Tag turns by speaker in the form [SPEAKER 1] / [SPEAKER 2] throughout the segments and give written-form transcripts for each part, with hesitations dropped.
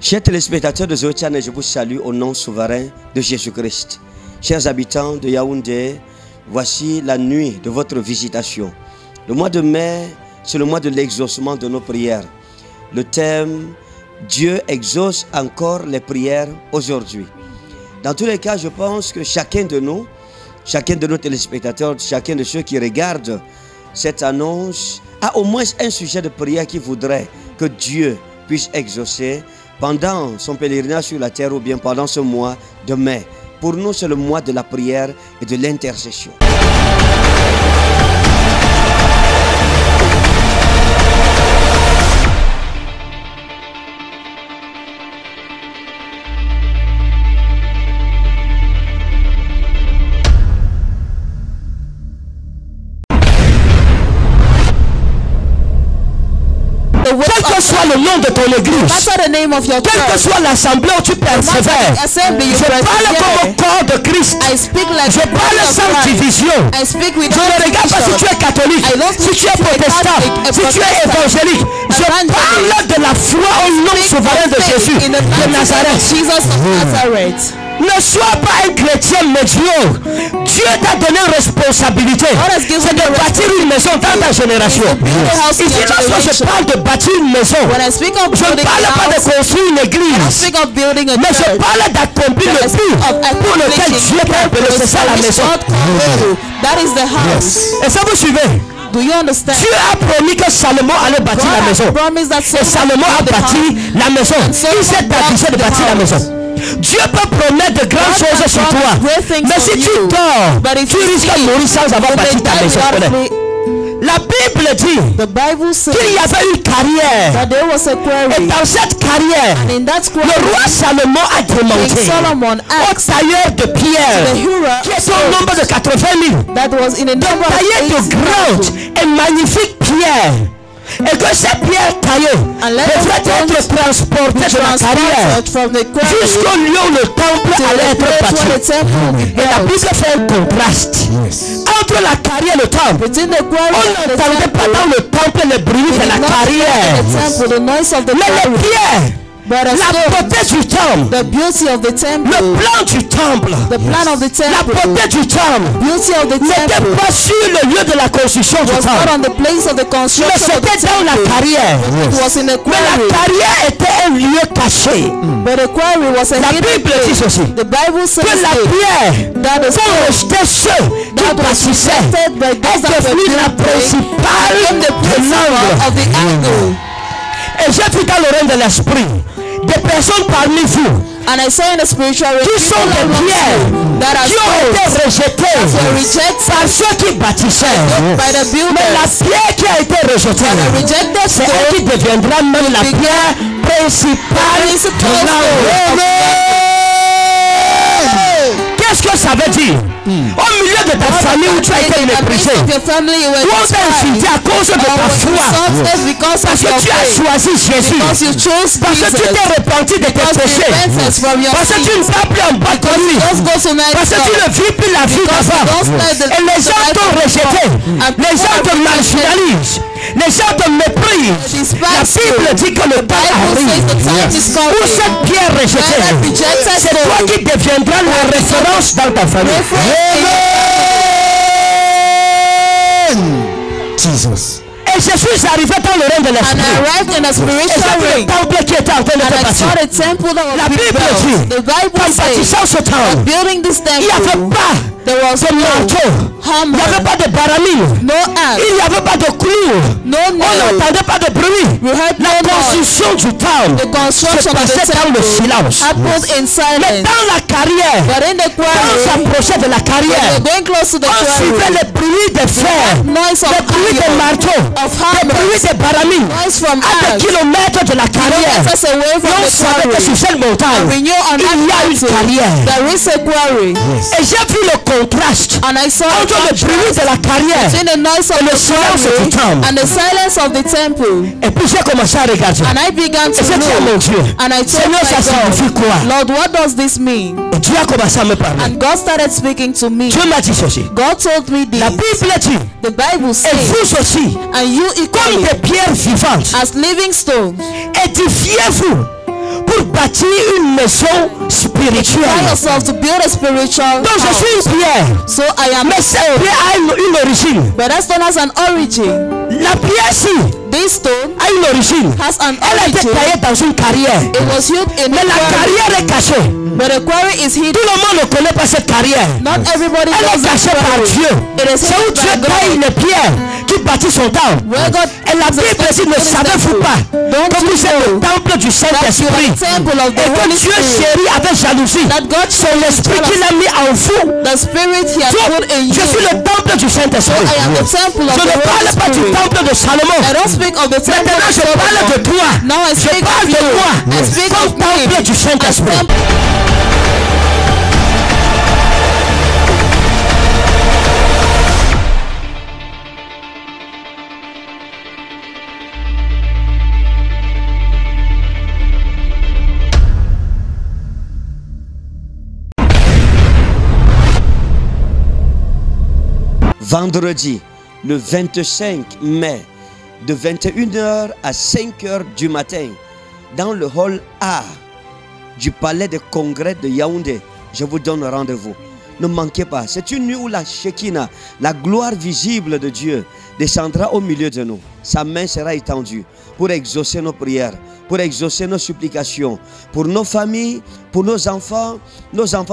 [SPEAKER 1] Chers téléspectateurs de Zoe Channel, je vous salue au nom souverain de Jésus-Christ. Chers habitants de Yaoundé, voici la nuit de votre visitation. Le mois de mai, c'est le mois de l'exaucement de nos prières. Le thème, Dieu exauce encore les prières aujourd'hui. Dans tous les cas, je pense que chacun de nos téléspectateurs, chacun de ceux qui regardent cette annonce, a au moins un sujet de prière qui voudrait que Dieu puisse exaucer pendant son pèlerinage sur la terre ou bien pendant ce mois de mai. Pour nous, c'est le mois de la prière et de l'intercession.
[SPEAKER 2] Quel que soit le nom de ton église, quelle que soit l'assemblée où tu persévères, je parle comme au corps de Christ. Je parle sans division. Je ne regarde pas si tu es catholique, si tu es protestant, si tu es évangélique. Je parle de la foi au nom souverain de Jésus de Nazareth. Ne sois pas un chrétien médiocre. Dieu t'a donné une responsabilité. C'est de bâtir une maison dans ta génération. Ici, lorsque je parle de bâtir une maison, je ne parle pas de construire une église, mais je parle d'accomplir le but pour lequel Dieu t'a appelé. C'est ça la maison. Et ça vous suivez? Dieu a promis que Salomon allait bâtir la maison. Et Salomon a bâti la maison. Il s'est baptisé de bâtir la maison. Dieu peut promettre de grandes choses sur toi. Mais si tu dors, tu risques de mourir sans avoir bâti ta maison. La Bible dit qu'il y avait une carrière. Et dans cette carrière, le roi Salomon a demandé au tailleur de pierre, qui est au nombre de 80 000, de tailler de grandes et magnifiques pierres. Et que ces pierres taillées devraient être transportées de la carrière jusqu'au lieu où le temple allait être bâti. Et la Bible fait un contraste entre la carrière et le temple. On n'entendait pas dans le temple le bruit de la carrière, mais les pierres, la beauté du temple, le plan du temple, la beauté du temple n'était pas sur le lieu de la construction du temple, mais c'était dans la carrière. Mais la carrière était un lieu caché. La Bible dit ceci, que la pierre pour rejeter ceux qui bâtissaient est devenue la principale de l'angle. Et j'ai vu dans le règne de l'esprit des personnes parmi vous qui sont des pierres qui ont été rejetées par ceux qui bâtissaient. Mais la pierre qui a été rejetée, c'est elle qui deviendra même la pierre principale de l'angle. Qu'est-ce que ça veut dire? Au milieu de ta famille où tu as été méprisé, où on t'a insulté à cause de ta foi, parce que tu as choisi Jésus, parce que tu t'es repenti de tes péchés, parce que tu ne vas plus en bas de lui, parce que tu ne vis plus la vie d'avant, et les gens t'ont rejeté, les gens te marginalisent, les gens te méprisent. La Bible dit que le temps arrive où cette pierre rejetée, c'est toi qui deviendras la référence dans ta famille. Jesus. Et je suis arrivé dans le règne de l'esprit. Et j'ai vu le temple qui était en train de se bâtir. La Bible dit, en bâtissant ce temple, il n'y avait pas de marteau, il n'y avait pas de baramine, il n'y avait pas de clous, on n'entendait pas de bruit. La construction du temple se passait dans le silence. Mais dans la carrière, quand on s'approchait de la carrière, on suivait le bruit des fers, le bruit des marteaux, le bruit des baramines à des kilomètres de la carrière. On savait que sur cette montagne, il y a une carrière. Et j'ai vu le contraste entre le bruit de la carrière et le silence du temple. Et puis j'ai commencé à regarder. Et j'ai dit à mon Dieu, Seigneur, ça signifie quoi?
[SPEAKER 3] Lord, what does this mean?
[SPEAKER 2] Et Dieu a commencé à me parler.
[SPEAKER 3] And God started speaking to me.
[SPEAKER 2] Dieu m'a dit ceci.
[SPEAKER 3] God told me this.
[SPEAKER 2] La Bible dit,
[SPEAKER 3] the Bible says,
[SPEAKER 2] et vous aussi,
[SPEAKER 3] and you
[SPEAKER 2] comme des pierres vivantes,
[SPEAKER 3] as living stones,
[SPEAKER 2] édifiez-vous pour bâtir une maison spirituelle.
[SPEAKER 3] yourself to build a spiritual
[SPEAKER 2] Donc je
[SPEAKER 3] house.
[SPEAKER 2] suis une pierre.
[SPEAKER 3] So I am
[SPEAKER 2] Mais cette pierre a une origine.
[SPEAKER 3] but that stone has an origin.
[SPEAKER 2] La pierre-ci
[SPEAKER 3] This stone
[SPEAKER 2] a une origine.
[SPEAKER 3] has an
[SPEAKER 2] Elle a été
[SPEAKER 3] origin.
[SPEAKER 2] taillée dans une carrière.
[SPEAKER 3] It was used in
[SPEAKER 2] Mais
[SPEAKER 3] a
[SPEAKER 2] la
[SPEAKER 3] quarry,
[SPEAKER 2] carrière est cachée.
[SPEAKER 3] but the quarry is
[SPEAKER 2] Tout
[SPEAKER 3] hidden.
[SPEAKER 2] le monde ne connaît pas cette carrière.
[SPEAKER 3] Not everybody
[SPEAKER 2] Elle
[SPEAKER 3] knows
[SPEAKER 2] est
[SPEAKER 3] that
[SPEAKER 2] cachée par
[SPEAKER 3] quarry.
[SPEAKER 2] Dieu.
[SPEAKER 3] It is
[SPEAKER 2] C'est où
[SPEAKER 3] hidden
[SPEAKER 2] Dieu
[SPEAKER 3] by
[SPEAKER 2] taille
[SPEAKER 3] God.
[SPEAKER 2] les pierres qui bâtit son temple.
[SPEAKER 3] Where God
[SPEAKER 2] Et la Bible dit, ne savez-vous pas que vous êtes le temple du
[SPEAKER 3] that you are
[SPEAKER 2] Saint-Esprit
[SPEAKER 3] the temple of the
[SPEAKER 2] et que
[SPEAKER 3] Holy
[SPEAKER 2] Dieu
[SPEAKER 3] Spirit?
[SPEAKER 2] chérit avec jalousie.
[SPEAKER 3] That God
[SPEAKER 2] C'est l'esprit qu'il a mis en vous.
[SPEAKER 3] the spirit He has
[SPEAKER 2] Donc,
[SPEAKER 3] put in
[SPEAKER 2] je suis
[SPEAKER 3] you.
[SPEAKER 2] le temple du Saint-Esprit.
[SPEAKER 3] I am the temple of
[SPEAKER 2] Je
[SPEAKER 3] the
[SPEAKER 2] ne parle
[SPEAKER 3] Holy
[SPEAKER 2] pas du
[SPEAKER 3] Spirit.
[SPEAKER 2] temple de Salomon.
[SPEAKER 3] I don't speak of the temple
[SPEAKER 2] Maintenant,
[SPEAKER 3] of
[SPEAKER 2] je parle de
[SPEAKER 3] Solomon.
[SPEAKER 2] toi.
[SPEAKER 3] Now I
[SPEAKER 2] Je
[SPEAKER 3] speak
[SPEAKER 2] parle
[SPEAKER 3] of
[SPEAKER 2] de
[SPEAKER 3] you.
[SPEAKER 2] moi.
[SPEAKER 3] I speak
[SPEAKER 2] Comme
[SPEAKER 3] of me.
[SPEAKER 2] temple du
[SPEAKER 3] As
[SPEAKER 2] Saint-Esprit.
[SPEAKER 3] temple.
[SPEAKER 1] Vendredi, le 25 mai, de 21h à 5h du matin, dans le hall A du palais de congrès de Yaoundé, je vous donne rendez-vous. Ne manquez pas, c'est une nuit où la Shekinah, la gloire visible de Dieu, descendra au milieu de nous. Sa main sera étendue pour exaucer nos prières, pour exaucer nos supplications, pour nos familles, pour nos enfants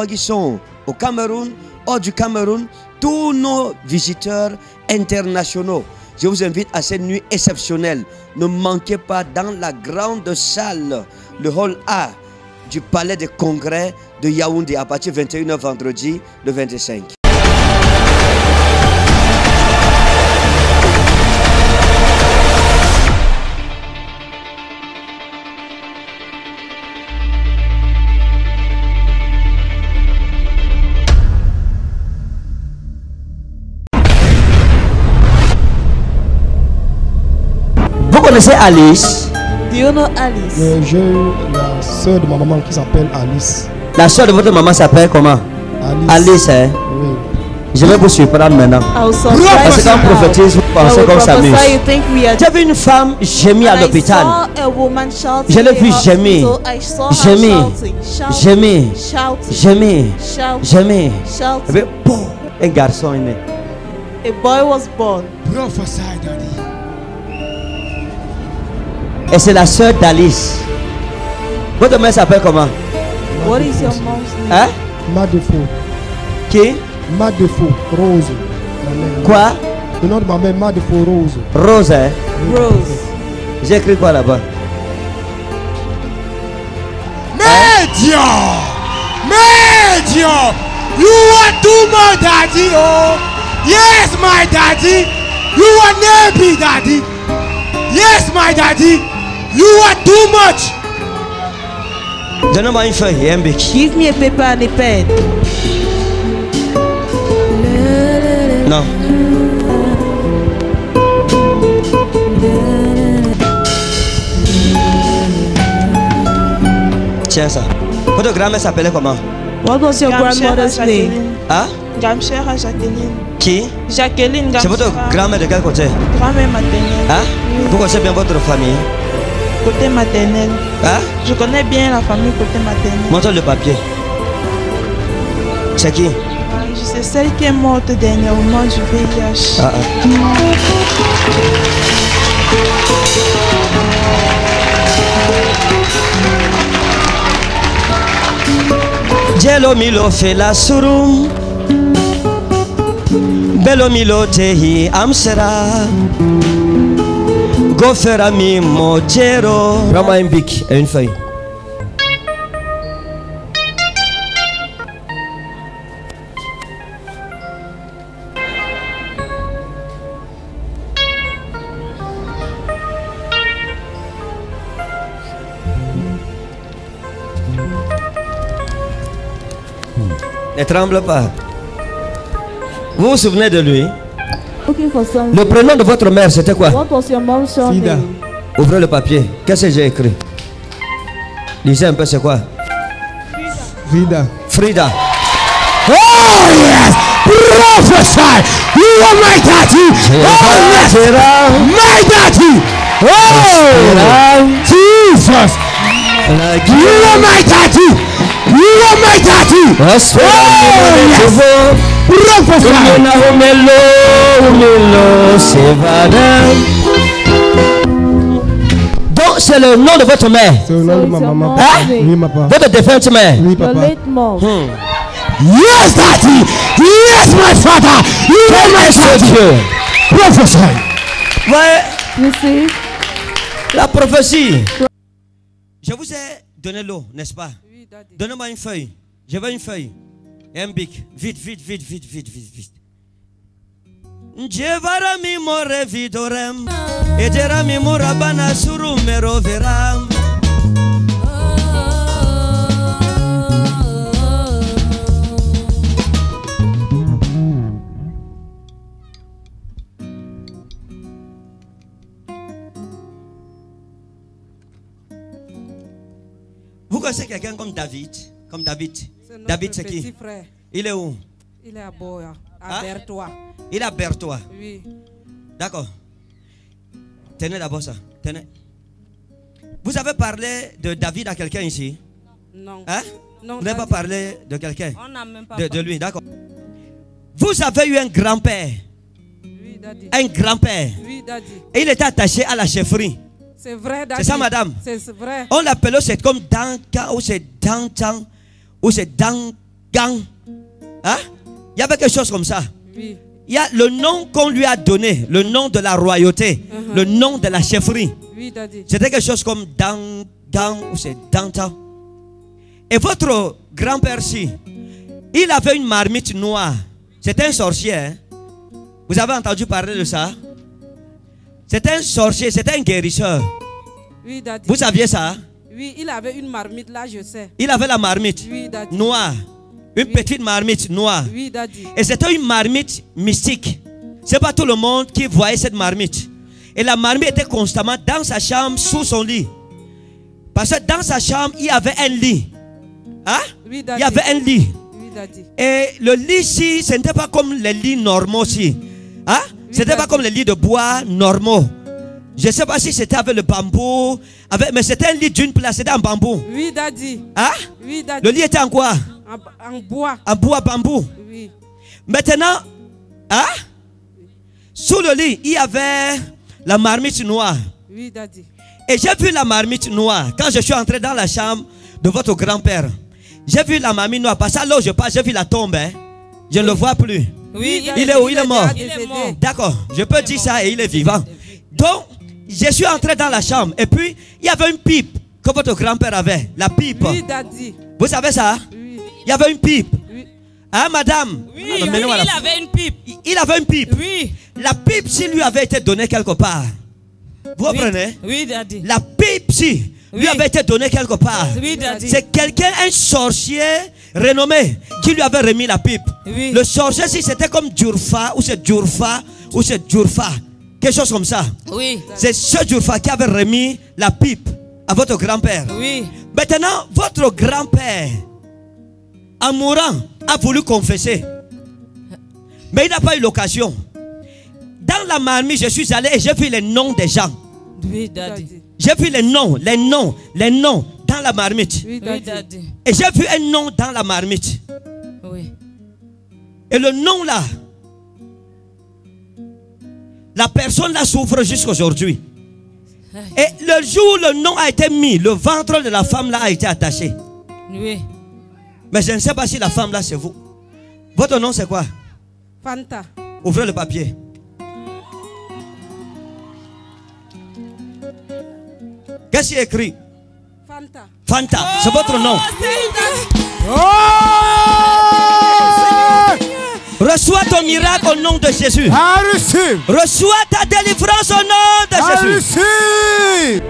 [SPEAKER 1] qui sont au Cameroun, hors du Cameroun, tous nos visiteurs internationaux. Je vous invite à cette nuit exceptionnelle. Ne manquez pas dans la grande salle, le hall A du palais des congrès de Yaoundé à partir de 21h vendredi le 25.
[SPEAKER 2] Vous connaissez Alice?
[SPEAKER 3] Do you know Alice?
[SPEAKER 4] J'ai la soeur de ma maman qui s'appelle Alice.
[SPEAKER 2] La soeur de votre maman s'appelle comment? Alice, hein?
[SPEAKER 4] Oui.
[SPEAKER 2] Je vais vous surprendre maintenant. Parce que quand on prophétise, vous pensez qu'on s'amuse. J'ai vu une femme gémir à l'hôpital. Je l'ai vu gémir. Gémir. Gémir. Gémir. Gémir. Et puis, boum, un garçon est né.
[SPEAKER 3] A boy was born.
[SPEAKER 4] Prophesy, Daddy.
[SPEAKER 2] Et c'est la soeur d'Alice. Votre mère s'appelle comment?
[SPEAKER 3] What is your mom's name?
[SPEAKER 2] Hein?
[SPEAKER 4] Madefo.
[SPEAKER 2] Qui?
[SPEAKER 4] Madefo. Rose. Ma mère.
[SPEAKER 2] Quoi?
[SPEAKER 4] Le nom de ma mère, Madefo Rose.
[SPEAKER 2] Rose, hein?
[SPEAKER 3] Rose.
[SPEAKER 2] J'ai écrit quoi là-bas?
[SPEAKER 4] Medium! Medium! You are too much, Daddy. Oh, yes, my daddy. You are nappy, Daddy. Yes, my daddy. You are too much.
[SPEAKER 2] Donne-moi une feuille et un bic.
[SPEAKER 3] Give me a paper and a pen.
[SPEAKER 2] Non. Tiens ça. Votre grand-mère s'appelait comment?
[SPEAKER 3] What was your grandmother's name?
[SPEAKER 2] Hein?
[SPEAKER 5] Gamchère Jacqueline.
[SPEAKER 2] Qui?
[SPEAKER 5] Jacqueline
[SPEAKER 2] C'est votre grand-mère de quel côté?
[SPEAKER 5] Grand-mère maternelle.
[SPEAKER 2] Hein? Vous connaissez bien votre famille?
[SPEAKER 5] Côté maternel.
[SPEAKER 2] Hein?
[SPEAKER 5] Je connais bien la famille côté maternel.
[SPEAKER 2] Montre le papier. C'est qui?
[SPEAKER 5] C'est celle qui est morte dernièrement du VIH.
[SPEAKER 2] Ah, ah. Jello milo fait la surum. Bello milo tehi amsera. Gofera mi mojero. Prends-moi un bic et une feuille. Ne tremble pas. Vous vous souvenez de lui? Le prénom de votre mère, c'était quoi?
[SPEAKER 3] What was your mom's
[SPEAKER 4] Frida.
[SPEAKER 3] name?
[SPEAKER 2] Ouvrez le papier. Qu'est-ce que j'ai écrit? Lisez un peu, c'est quoi?
[SPEAKER 4] Frida.
[SPEAKER 2] Frida. Oh yes! Prophesy! You are my daddy! Oh yes! My daddy! Oh! Jesus!
[SPEAKER 4] You are my daddy. You are my daddy.
[SPEAKER 2] Prophesy. Donc c'est le nom de votre mère.
[SPEAKER 4] C'est le nom de ma maman.
[SPEAKER 2] Hein?
[SPEAKER 4] Oui, papa.
[SPEAKER 2] Votre défunte mère.
[SPEAKER 4] Oui,
[SPEAKER 3] Your
[SPEAKER 4] papa.
[SPEAKER 3] late mom.
[SPEAKER 4] Yes, daddy. Yes, my father. You are my daddy. Prophesy.
[SPEAKER 2] Ouais,
[SPEAKER 3] You see?
[SPEAKER 2] la prophétie. Je vous ai donné l'eau, n'est-ce pas?
[SPEAKER 5] Oui, daddy.
[SPEAKER 2] Donnez-moi une feuille. Je veux une feuille. Et un bic. Vite, vite, vite, vite, vite, vite, vite. Jevarami more vidorem. Ejerami murabana suru meroveram. Vous connaissez quelqu'un comme David? Comme David?
[SPEAKER 5] C'est notre
[SPEAKER 2] David, c'est
[SPEAKER 5] petit
[SPEAKER 2] qui?
[SPEAKER 5] frère.
[SPEAKER 2] Il est où?
[SPEAKER 5] Il est à Boya,
[SPEAKER 2] Hein?
[SPEAKER 5] à Bertois.
[SPEAKER 2] Il est à Bertois.
[SPEAKER 5] Oui.
[SPEAKER 2] D'accord. Tenez d'abord ça. Tenez. Vous avez parlé de David à quelqu'un ici?
[SPEAKER 5] Non.
[SPEAKER 2] Hein?
[SPEAKER 5] Non,
[SPEAKER 2] Vous n'avez pas
[SPEAKER 5] daddy.
[SPEAKER 2] parlé de quelqu'un?
[SPEAKER 5] On n'a même pas
[SPEAKER 2] De lui, d'accord. Vous avez eu un grand-père.
[SPEAKER 5] Oui, daddy.
[SPEAKER 2] Un grand-père.
[SPEAKER 5] Oui, daddy.
[SPEAKER 2] Et il était attaché à la chefferie.
[SPEAKER 5] C'est vrai, daddy.
[SPEAKER 2] C'est ça, madame?
[SPEAKER 5] C'est vrai.
[SPEAKER 2] On l'appelait, c'est comme Danka ou c'est Dantang ou c'est Dangang. Hein? Il y avait quelque chose comme ça.
[SPEAKER 5] Oui.
[SPEAKER 2] Il y a le nom qu'on lui a donné, le nom de la royauté, le nom de la chefferie.
[SPEAKER 5] Oui, daddy.
[SPEAKER 2] C'était quelque chose comme Dangang ou c'est Dantang. Et votre grand-père-ci, il avait une marmite noire. C'était un sorcier. Hein? Vous avez entendu parler de ça? C'était un sorcier, c'était un guérisseur.
[SPEAKER 5] Oui, daddy.
[SPEAKER 2] Vous saviez ça?
[SPEAKER 5] Oui, il avait une marmite là, je sais.
[SPEAKER 2] Il avait la marmite
[SPEAKER 5] Oui, daddy.
[SPEAKER 2] noire. Une
[SPEAKER 5] Oui.
[SPEAKER 2] petite marmite noire.
[SPEAKER 5] Oui, daddy.
[SPEAKER 2] Et c'était une marmite mystique. C'est pas tout le monde qui voyait cette marmite. Et la marmite était constamment dans sa chambre, sous son lit. Parce que dans sa chambre, il y avait un lit. Hein?
[SPEAKER 5] Oui,
[SPEAKER 2] Il
[SPEAKER 5] daddy.
[SPEAKER 2] y avait un lit.
[SPEAKER 5] Oui, daddy.
[SPEAKER 2] Et le lit ici, ce n'était pas comme les lits normaux ici. Hein?
[SPEAKER 5] Oui,
[SPEAKER 2] C'était pas
[SPEAKER 5] daddy.
[SPEAKER 2] comme les lits de bois normaux. Je ne sais pas si c'était avec le bambou, mais c'était un lit d'une place, c'était en bambou.
[SPEAKER 5] Oui, daddy.
[SPEAKER 2] Hein?
[SPEAKER 5] Oui, daddy.
[SPEAKER 2] Le lit était en quoi?
[SPEAKER 5] En bois.
[SPEAKER 2] En bois bambou.
[SPEAKER 5] Oui.
[SPEAKER 2] Maintenant, hein? Sous le lit, il y avait la marmite noire.
[SPEAKER 5] Oui, daddy.
[SPEAKER 2] Et j'ai vu la marmite noire quand je suis entré dans la chambre de votre grand-père. J'ai vu la marmite noire. Parce que là où je passe, j'ai vu la tombe. Hein? Je ne le vois plus.
[SPEAKER 5] Oui,
[SPEAKER 2] Il est où? Il est mort.
[SPEAKER 5] Il est mort.
[SPEAKER 2] D'accord, je peux dire ça et il est vivant. Donc, je suis entré dans la chambre. Et puis, il y avait une pipe que votre grand-père avait. La pipe.
[SPEAKER 5] Oui, daddy.
[SPEAKER 2] Vous savez ça?
[SPEAKER 5] Oui.
[SPEAKER 2] Il y avait une pipe.
[SPEAKER 5] Oui.
[SPEAKER 2] Hein, madame?
[SPEAKER 6] Oui,
[SPEAKER 2] Ah, mais non,
[SPEAKER 6] il
[SPEAKER 2] voilà.
[SPEAKER 6] avait une pipe.
[SPEAKER 2] Il avait une pipe.
[SPEAKER 6] Oui.
[SPEAKER 2] La pipe, si lui avait été donnée quelque part. Vous comprenez?
[SPEAKER 6] Oui, daddy.
[SPEAKER 2] La pipe, si lui
[SPEAKER 6] Oui.
[SPEAKER 2] avait été donnée quelque part.
[SPEAKER 6] Oui, daddy.
[SPEAKER 2] C'est quelqu'un, un sorcier renommé, qui lui avait remis la pipe.
[SPEAKER 6] Oui.
[SPEAKER 2] Le sorcier, si c'était comme Djurfa, ou c'est Djurfa, ou c'est Djurfa. Quelque chose comme ça.
[SPEAKER 6] Oui.
[SPEAKER 2] C'est ce Djurfa qui avait remis la pipe à votre grand-père.
[SPEAKER 6] Oui.
[SPEAKER 2] Maintenant, votre grand-père, en mourant, a voulu confesser. Mais il n'a pas eu l'occasion. Dans la marmite, je suis allé et j'ai vu les noms des gens.
[SPEAKER 6] Oui, daddy.
[SPEAKER 2] J'ai vu les noms dans la marmite.
[SPEAKER 5] Oui,
[SPEAKER 6] Oui,
[SPEAKER 5] daddy.
[SPEAKER 6] daddy.
[SPEAKER 2] Et j'ai vu un nom dans la marmite.
[SPEAKER 6] Oui.
[SPEAKER 2] Et le nom là, la personne là souffre jusqu'aujourd'hui. Et le jour où le nom a été mis, le ventre de la femme là a été attaché.
[SPEAKER 6] Oui.
[SPEAKER 2] Mais je ne sais pas si la femme là c'est vous. Votre nom c'est quoi?
[SPEAKER 5] Fanta.
[SPEAKER 2] Ouvrez le papier. Qu'est-ce qui est écrit?
[SPEAKER 5] Fanta.
[SPEAKER 2] Fanta, c'est votre nom. Reçois ton miracle au nom de Jésus.
[SPEAKER 4] I receive.
[SPEAKER 2] Reçois ta délivrance au nom de
[SPEAKER 4] I
[SPEAKER 2] Jésus.
[SPEAKER 4] receive.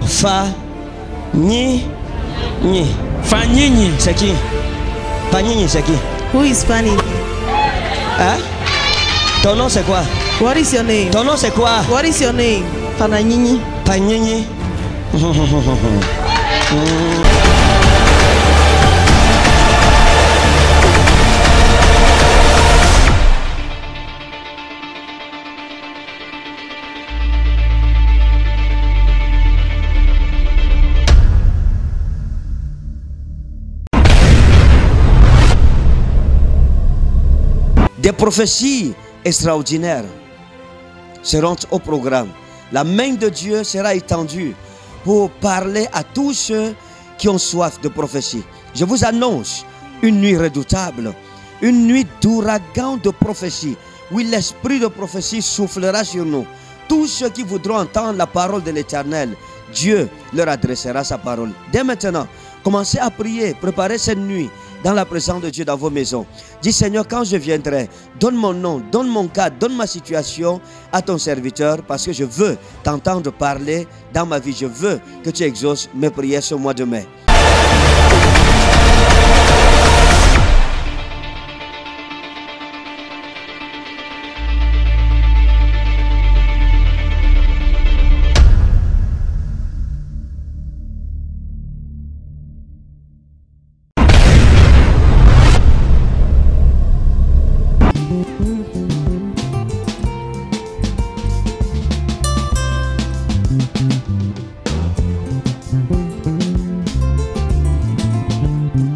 [SPEAKER 2] Fa, ni, ni.
[SPEAKER 6] Fanyinyi.
[SPEAKER 2] C'est qui? Panini, c'est qui?
[SPEAKER 3] Who is Fanny?
[SPEAKER 2] Hein? Ton nom c'est quoi?
[SPEAKER 3] What is your name?
[SPEAKER 1] Ton nom c'est quoi?
[SPEAKER 3] What is your name?
[SPEAKER 5] Pananyini.
[SPEAKER 1] Pananyini. Des prophéties extraordinaires seront au programme. La main de Dieu sera étendue pour parler à tous ceux qui ont soif de prophétie. Je vous annonce une nuit redoutable, une nuit d'ouragan de prophétie. Oui, l'esprit de prophétie soufflera sur nous. Tous ceux qui voudront entendre la parole de l'Éternel, Dieu leur adressera sa parole. Dès maintenant, commencez à prier, préparez cette nuit dans la présence de Dieu dans vos maisons. Dis Seigneur, quand je viendrai, donne mon nom, donne mon cas, donne ma situation à ton serviteur, parce que je veux t'entendre parler dans ma vie. Je veux que tu exauces mes prières ce mois de mai.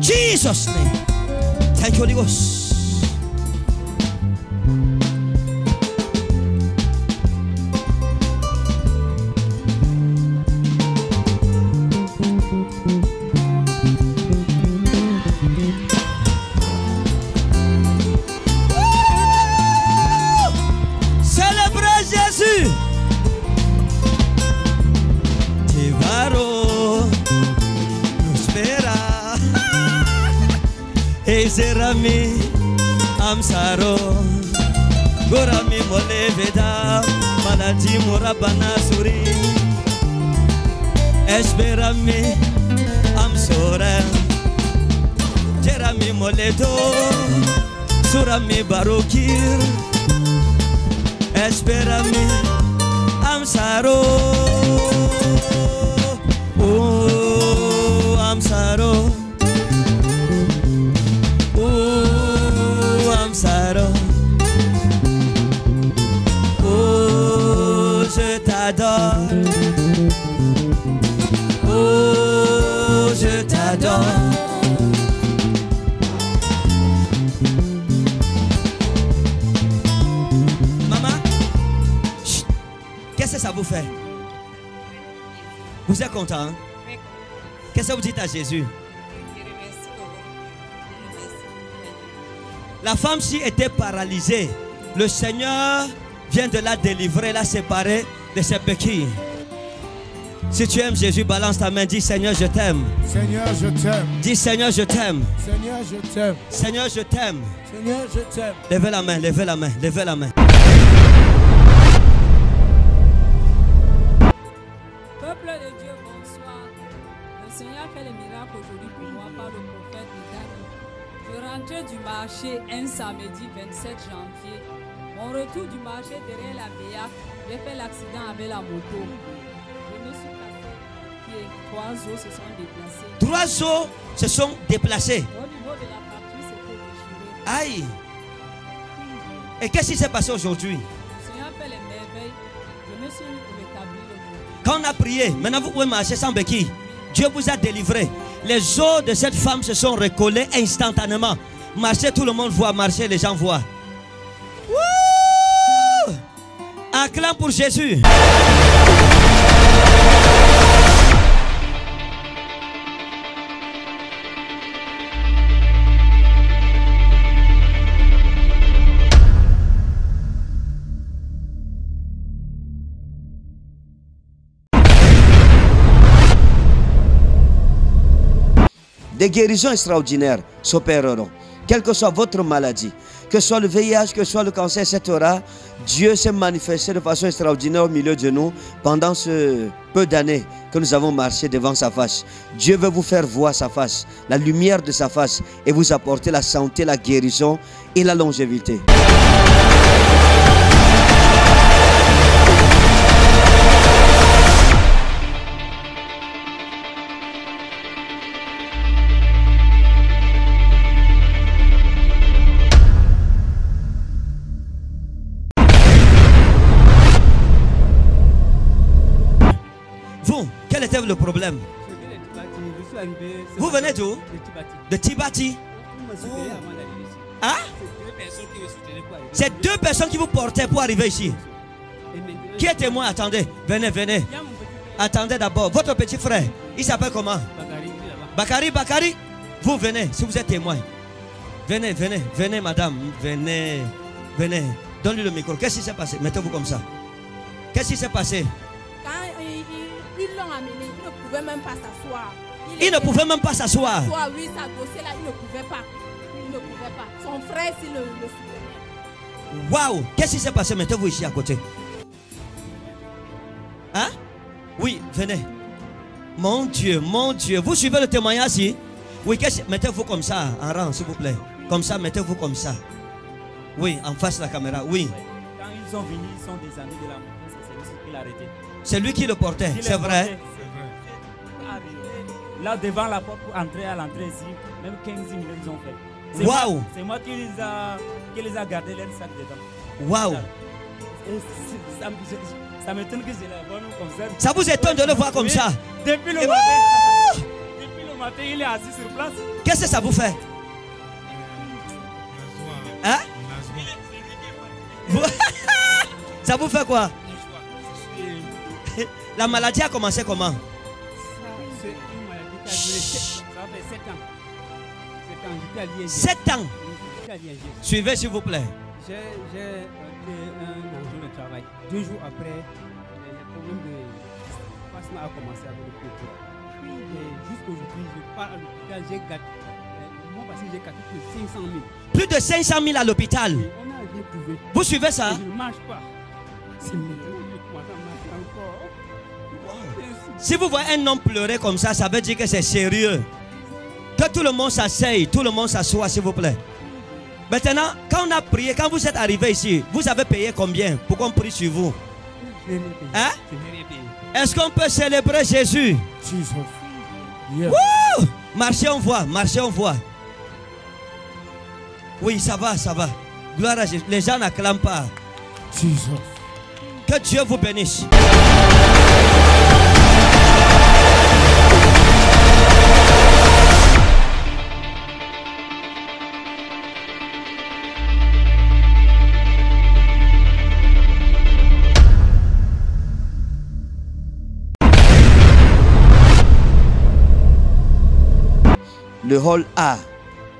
[SPEAKER 1] Jesus' name. Thank you, Holy Ghost. Célébrez Jésus. Tivaro, prospera. Ezerami amsaro gorami moleveda maladi murabana suri esperami amsora jerami moledo surami barokir esperami amsaro oh amsaro oh, je t'adore. Oh, je t'adore. Maman, qu'est-ce que ça vous fait? Vous êtes content? Hein? Qu'est-ce que vous dites à Jésus? La femme-ci était paralysée. Le Seigneur vient de la délivrer, la séparer de ses béquilles. Si tu aimes Jésus, balance ta main, dis Seigneur, je t'aime.
[SPEAKER 4] Seigneur, je t'aime.
[SPEAKER 1] Dis Seigneur, je t'aime.
[SPEAKER 4] Seigneur, je t'aime.
[SPEAKER 1] Seigneur, je t'aime.
[SPEAKER 4] Seigneur, je t'aime.
[SPEAKER 1] Levez la main, levez la main, levez la main.
[SPEAKER 6] Peuple de Dieu, bonsoir. Le Seigneur fait le miracle aujourd'hui pour moi par le prophète Dani. Je rentrais du marché un samedi 27 janvier. Mon retour du marché derrière la Béac, j'ai fait l'accident avec la moto. Je me suis cassé le pied. 3 os se sont déplacés.
[SPEAKER 1] 3 os se sont déplacés.
[SPEAKER 6] Au niveau de la partie, c'était déchiré.
[SPEAKER 1] Aïe. Et qu'est-ce qui s'est passé aujourd'hui?
[SPEAKER 6] Le Seigneur fait les merveilles. Je me suis rétabli aujourd'hui.
[SPEAKER 1] Quand on a prié, maintenant vous pouvez marcher sans béquille. Dieu vous a délivré. Les os de cette femme se sont recollés instantanément. Marchez, tout le monde voit. Marchez, les gens voient. Wouh! Acclame pour Jésus. Des guérisons extraordinaires s'opéreront. Quelle que soit votre maladie, que ce soit le VIH, que ce soit le cancer, etc. Dieu s'est manifesté de façon extraordinaire au milieu de nous pendant ce peu d'années que nous avons marché devant sa face. Dieu veut vous faire voir sa face, la lumière de sa face, et vous apporter la santé, la guérison et la longévité. le problème?
[SPEAKER 7] Je suis arrivé.
[SPEAKER 1] Vous venez d'où? De Tibati. Hein? C'est deux personnes qui vous portaient pour arriver ici. Qui est témoin? Attendez, venez, venez. Attendez d'abord. Votre petit frère, il s'appelle comment? Bakari, Bakari. Vous venez, si vous êtes témoin. Venez, venez, venez, madame. Venez, venez. Donne-lui le micro. Qu'est-ce qui s'est passé? Mettez-vous comme ça. Qu'est-ce qui s'est passé?
[SPEAKER 8] Quand ils l'ont amené, il ne pouvait même pas s'asseoir.
[SPEAKER 1] Il ne pouvait même pas s'asseoir.
[SPEAKER 8] Oui, sa dossier là, il ne pouvait pas. Il ne pouvait pas. Son frère, s'il le soutenait.
[SPEAKER 1] Waouh! Qu'est-ce qui s'est passé? Mettez-vous ici à côté. Hein? Oui, venez. Mon Dieu, mon Dieu. Vous suivez le témoignage ici? Oui, mettez-vous comme ça, en rang, s'il vous plaît. Comme ça, mettez-vous comme ça. Oui, en face de la caméra, oui.
[SPEAKER 7] Quand ils sont venus, ils sont des amis de la montagne, c'est celui qui l'a arrêté.
[SPEAKER 1] C'est lui qui le portait, c'est vrai?
[SPEAKER 7] Là, devant la porte, pour entrer à l'entrée ici, même 15 minutes, ils ont fait.
[SPEAKER 1] Waouh!
[SPEAKER 7] C'est moi qui les a gardés leur sac dedans.
[SPEAKER 1] Waouh!
[SPEAKER 7] Ça m'étonne que je la vois comme ça.
[SPEAKER 1] Ça vous étonne de le voir comme ça?
[SPEAKER 7] Depuis le matin, il est assis sur place.
[SPEAKER 1] Qu'est-ce que ça vous fait? Hein? Ça vous fait quoi? La maladie a commencé comment?
[SPEAKER 7] C'est une maladie qui a duré 7 ans.
[SPEAKER 1] 7 ans? Suivez s'il vous plaît.
[SPEAKER 7] J'ai un enjeu de travail. 2 jours après, le problème de passement a commencé avec le couple. Puis jusqu'aujourd'hui, je pars à l'hôpital, j'ai gâté. Moi, parce que j'ai gâté plus de 500 000.
[SPEAKER 1] Plus de 500 000 à l'hôpital.
[SPEAKER 7] On n'a rien trouvé.
[SPEAKER 1] Vous suivez ça?
[SPEAKER 7] Je ne marche pas. C'est maintenant que je commence à marcher encore.
[SPEAKER 1] Si vous voyez un homme pleurer comme ça veut dire que c'est sérieux. Que tout le monde s'asseye, tout le monde s'assoit, s'il vous plaît. Maintenant, quand on a prié, quand vous êtes arrivé ici, vous avez payé combien pour qu'on prie sur vous? Hein? Est-ce qu'on peut célébrer Jésus?
[SPEAKER 4] Yeah.
[SPEAKER 1] Wouh! Marchez, on voit, marchez, on voit. Oui, ça va, ça va. Gloire à Jésus. Les gens n'acclament pas.
[SPEAKER 4] Jesus.
[SPEAKER 1] Que Dieu vous bénisse. Le hall A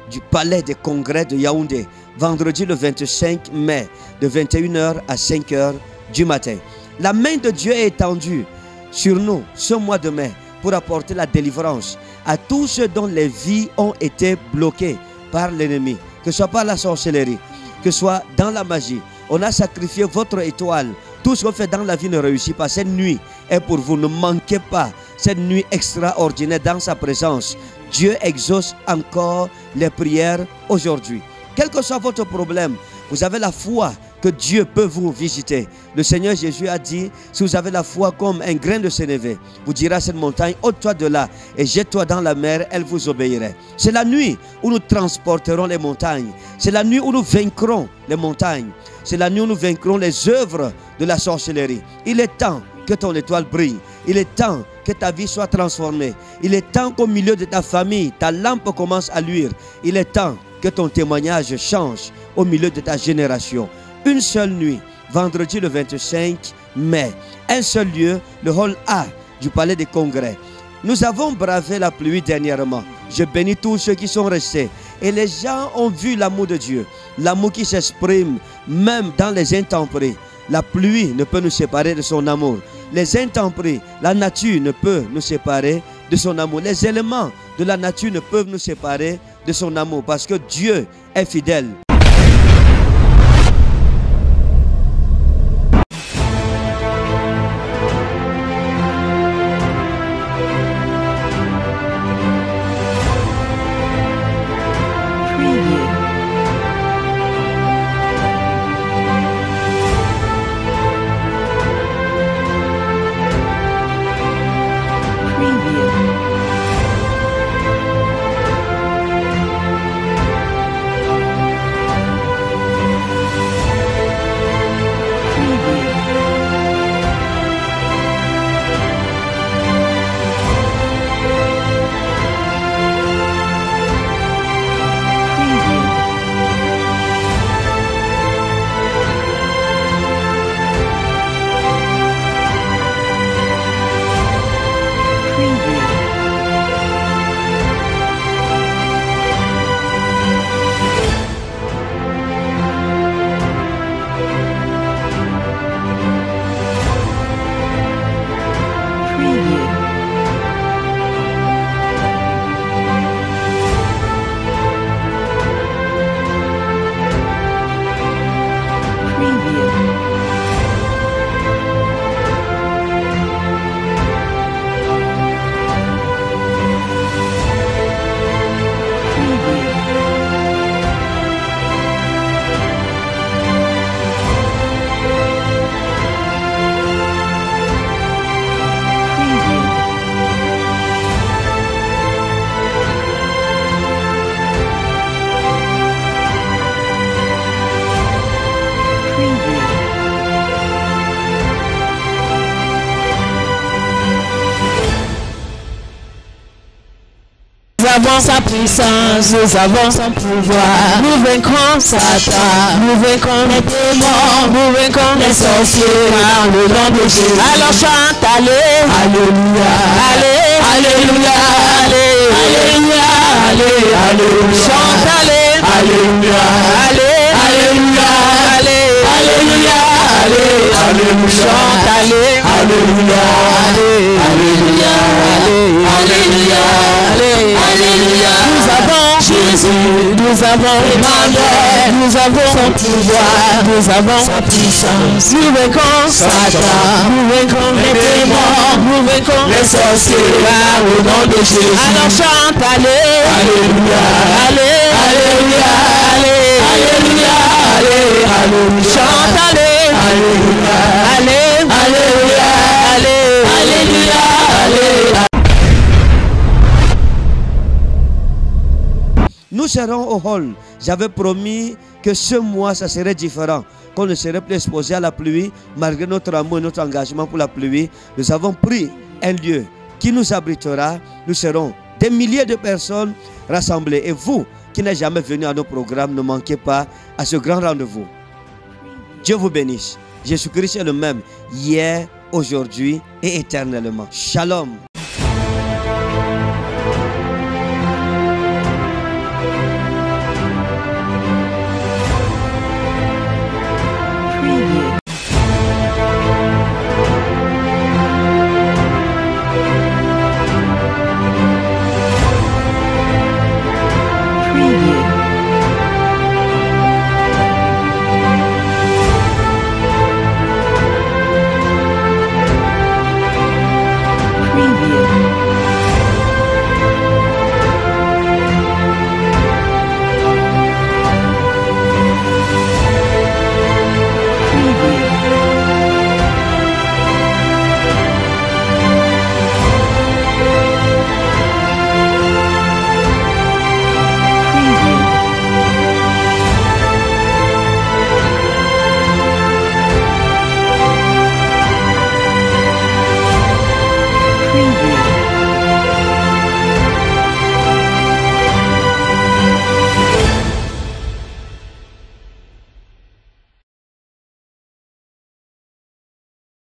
[SPEAKER 1] du palais des congrès de Yaoundé, vendredi le 25 mai, de 21h à 5h du matin. La main de Dieu est étendue sur nous ce mois de mai pour apporter la délivrance à tous ceux dont les vies ont été bloquées par l'ennemi, que ce soit par la sorcellerie, que ce soit dans la magie. On a sacrifié votre étoile. Tout ce qu'on fait dans la vie ne réussit pas. Cette nuit est pour vous. Ne manquez pas cette nuit extraordinaire dans sa présence. Dieu exauce encore les prières aujourd'hui. Quel que soit votre problème, vous avez la foi que Dieu peut vous visiter. Le Seigneur Jésus a dit, si vous avez la foi comme un grain de sénévé, vous direz à cette montagne, ôte-toi de là et jette-toi dans la mer, elle vous obéirait. C'est la nuit où nous transporterons les montagnes. C'est la nuit où nous vaincrons les montagnes. C'est la nuit où nous vaincrons les œuvres de la sorcellerie. Il est temps que ton étoile brille. Il est temps que ta vie soit transformée. Il est temps qu'au milieu de ta famille, ta lampe commence à luire. Il est temps que ton témoignage change au milieu de ta génération. Une seule nuit, vendredi le 25 mai. Un seul lieu, le hall A du palais des congrès. Nous avons bravé la pluie dernièrement. Je bénis tous ceux qui sont restés. Et les gens ont vu l'amour de Dieu. L'amour qui s'exprime même dans les intempéries. La pluie ne peut nous séparer de son amour. Les intempéries, la nature ne peut nous séparer de son amour. Les éléments de la nature ne peuvent nous séparer de son amour parce que Dieu est fidèle.
[SPEAKER 2] avons sa puissance, nous avons son pouvoir. Nous vaincrons Satan, nous vaincrons les démons, nous vaincrons les sorciers par le nom de Jésus. Alors chante, allez, alléluia, allez, alléluia, allez, alléluia, allez, alléluia, chante, allez, alléluia, allez, alléluia, allez, alléluia, allez, alléluia, chante, allez, alléluia, allez, alléluia, allez, alléluia, allez, alléluia. Nous avons Jésus, nous avons Emmanuel, nous avons son pouvoir, nous avons sa puissance. Nous vaincrons Satan, nous vaincrons les démons, nous vaincrons les sorciers par le nom de Jésus. Alors chante, allez, alléluia, allez, alléluia, allez, alléluia, allez, alléluia, chante, allez, alléluia, allez, alléluia, allez, alléluia, allez.
[SPEAKER 1] Nous serons au hall. J'avais promis que ce mois, ça serait différent. Qu'on ne serait plus exposé à la pluie, malgré notre amour et notre engagement pour la pluie. Nous avons pris un lieu qui nous abritera. Nous serons des milliers de personnes rassemblées. Et vous, qui n'êtes jamais venu à nos programmes, ne manquez pas à ce grand rendez-vous. Dieu vous bénisse. Jésus-Christ est le même, hier, aujourd'hui et éternellement. Shalom.
[SPEAKER 3] Preview.